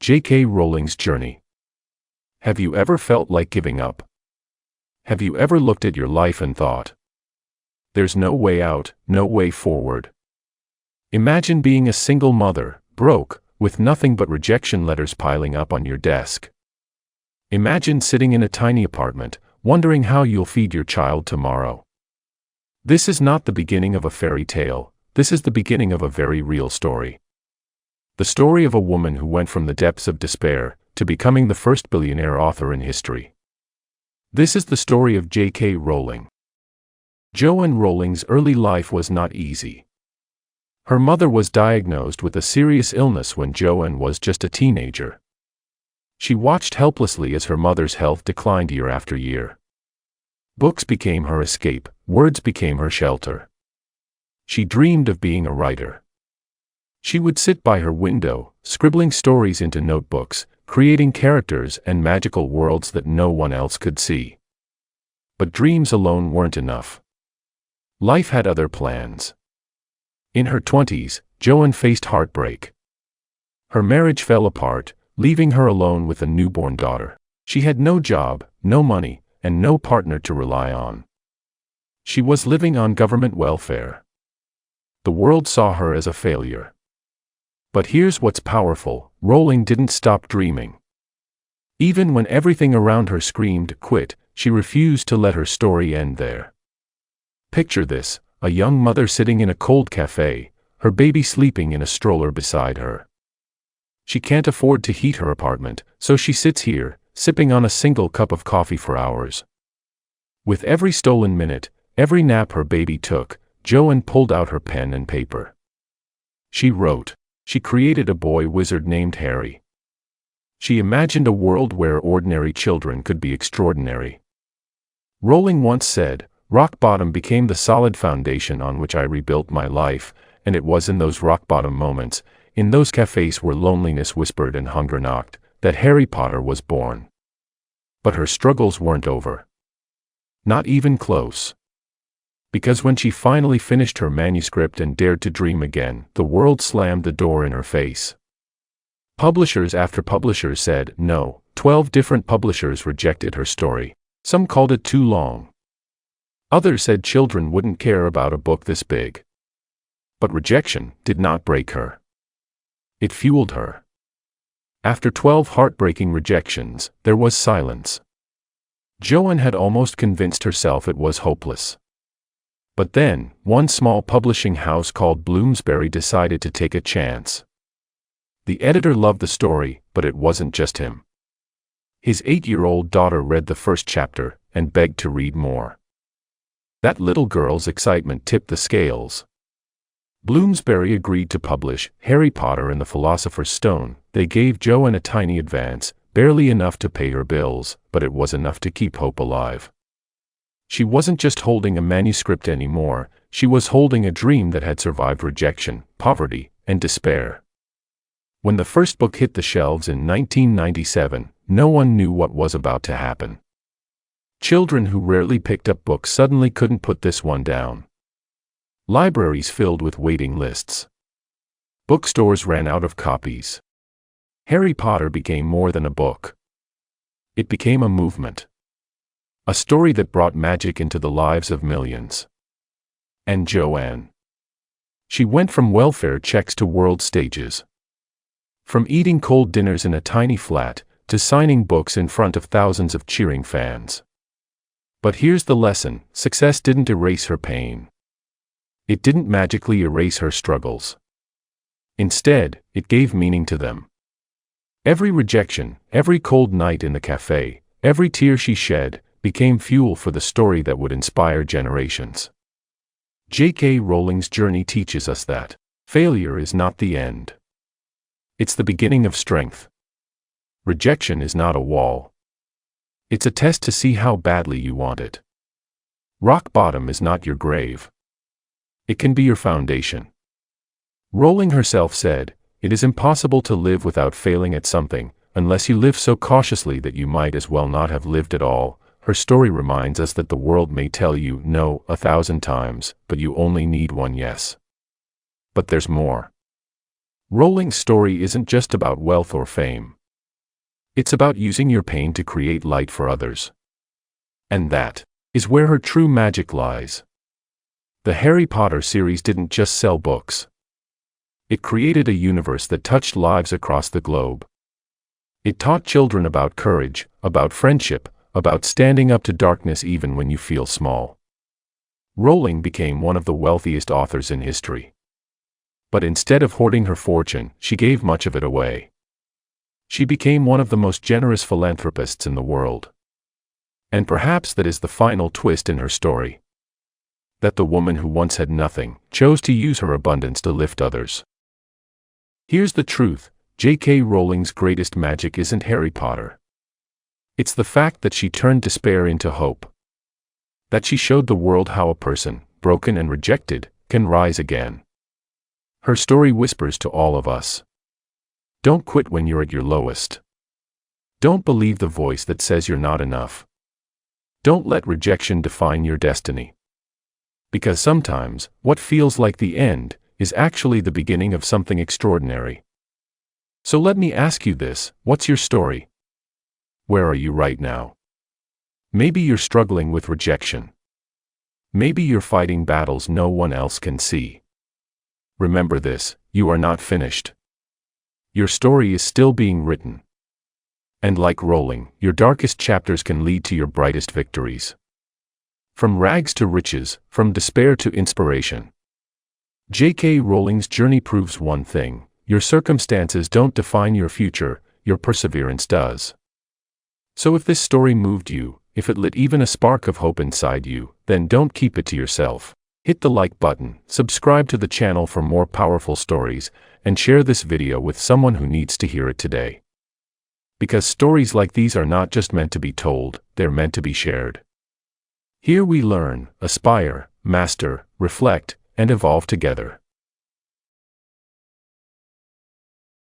J.K. Rowling's journey. Have you ever felt like giving up? Have you ever looked at your life and thought, there's no way out, no way forward? Imagine being a single mother, broke, with nothing but rejection letters piling up on your desk. Imagine sitting in a tiny apartment, wondering how you'll feed your child tomorrow. This is not the beginning of a fairy tale, this is the beginning of a very real story. The story of a woman who went from the depths of despair to becoming the first billionaire author in history. This is the story of J.K. Rowling. Joanne Rowling's early life was not easy. Her mother was diagnosed with a serious illness when Joanne was just a teenager. She watched helplessly as her mother's health declined year after year. Books became her escape, words became her shelter. She dreamed of being a writer. She would sit by her window, scribbling stories into notebooks, creating characters and magical worlds that no one else could see. But dreams alone weren't enough. Life had other plans. In her 20s, Joanne faced heartbreak. Her marriage fell apart, leaving her alone with a newborn daughter. She had no job, no money, and no partner to rely on. She was living on government welfare. The world saw her as a failure. But here's what's powerful: Rowling didn't stop dreaming. Even when everything around her screamed, quit, she refused to let her story end there. Picture this: a young mother sitting in a cold cafe, her baby sleeping in a stroller beside her. She can't afford to heat her apartment, so she sits here, sipping on a single cup of coffee for hours. With every stolen minute, every nap her baby took, Joanne pulled out her pen and paper. She wrote. She created a boy wizard named Harry. She imagined a world where ordinary children could be extraordinary. Rowling once said, "Rock bottom became the solid foundation on which I rebuilt my life," and it was in those rock bottom moments, in those cafes where loneliness whispered and hunger knocked, that Harry Potter was born. But her struggles weren't over. Not even close. Because when she finally finished her manuscript and dared to dream again, the world slammed the door in her face. Publishers after publishers said no. 12 different publishers rejected her story. Some called it too long. Others said children wouldn't care about a book this big. But rejection did not break her. It fueled her. After 12 heartbreaking rejections, there was silence. Joanne had almost convinced herself it was hopeless. But then, one small publishing house called Bloomsbury decided to take a chance. The editor loved the story, but it wasn't just him. His 8-year-old daughter read the first chapter and begged to read more. That little girl's excitement tipped the scales. Bloomsbury agreed to publish Harry Potter and the Philosopher's Stone. They gave Joanne a tiny advance, barely enough to pay her bills, but it was enough to keep hope alive. She wasn't just holding a manuscript anymore, she was holding a dream that had survived rejection, poverty, and despair. When the first book hit the shelves in 1997, no one knew what was about to happen. Children who rarely picked up books suddenly couldn't put this one down. Libraries filled with waiting lists. Bookstores ran out of copies. Harry Potter became more than a book. It became a movement. A story that brought magic into the lives of millions. And Joanne. She went from welfare checks to world stages. From eating cold dinners in a tiny flat, to signing books in front of thousands of cheering fans. But here's the lesson: success didn't erase her pain. It didn't magically erase her struggles. Instead, it gave meaning to them. Every rejection, every cold night in the cafe, every tear she shed, became fuel for the story that would inspire generations. J.K. Rowling's journey teaches us that failure is not the end. It's the beginning of strength. Rejection is not a wall. It's a test to see how badly you want it. Rock bottom is not your grave. It can be your foundation. Rowling herself said, "It is impossible to live without failing at something, unless you live so cautiously that you might as well not have lived at all." Her story reminds us that the world may tell you no 1,000 times, but you only need one yes. But there's more. Rowling's story isn't just about wealth or fame. It's about using your pain to create light for others. And that is where her true magic lies. The Harry Potter series didn't just sell books. It created a universe that touched lives across the globe. It taught children about courage, about friendship, about standing up to darkness even when you feel small. Rowling became one of the wealthiest authors in history. But instead of hoarding her fortune, she gave much of it away. She became one of the most generous philanthropists in the world. And perhaps that is the final twist in her story. That the woman who once had nothing chose to use her abundance to lift others. Here's the truth: J.K. Rowling's greatest magic isn't Harry Potter. It's the fact that she turned despair into hope. That she showed the world how a person, broken and rejected, can rise again. Her story whispers to all of us. Don't quit when you're at your lowest. Don't believe the voice that says you're not enough. Don't let rejection define your destiny. Because sometimes, what feels like the end is actually the beginning of something extraordinary. So let me ask you this: what's your story? Where are you right now? Maybe you're struggling with rejection. Maybe you're fighting battles no one else can see. Remember this: you are not finished. Your story is still being written. And like Rowling, your darkest chapters can lead to your brightest victories. From rags to riches, from despair to inspiration. J.K. Rowling's journey proves one thing: your circumstances don't define your future, your perseverance does. So if this story moved you, if it lit even a spark of hope inside you, then don't keep it to yourself. Hit the like button, subscribe to the channel for more powerful stories, and share this video with someone who needs to hear it today. Because stories like these are not just meant to be told, they're meant to be shared. Here we learn, aspire, master, reflect, and evolve together.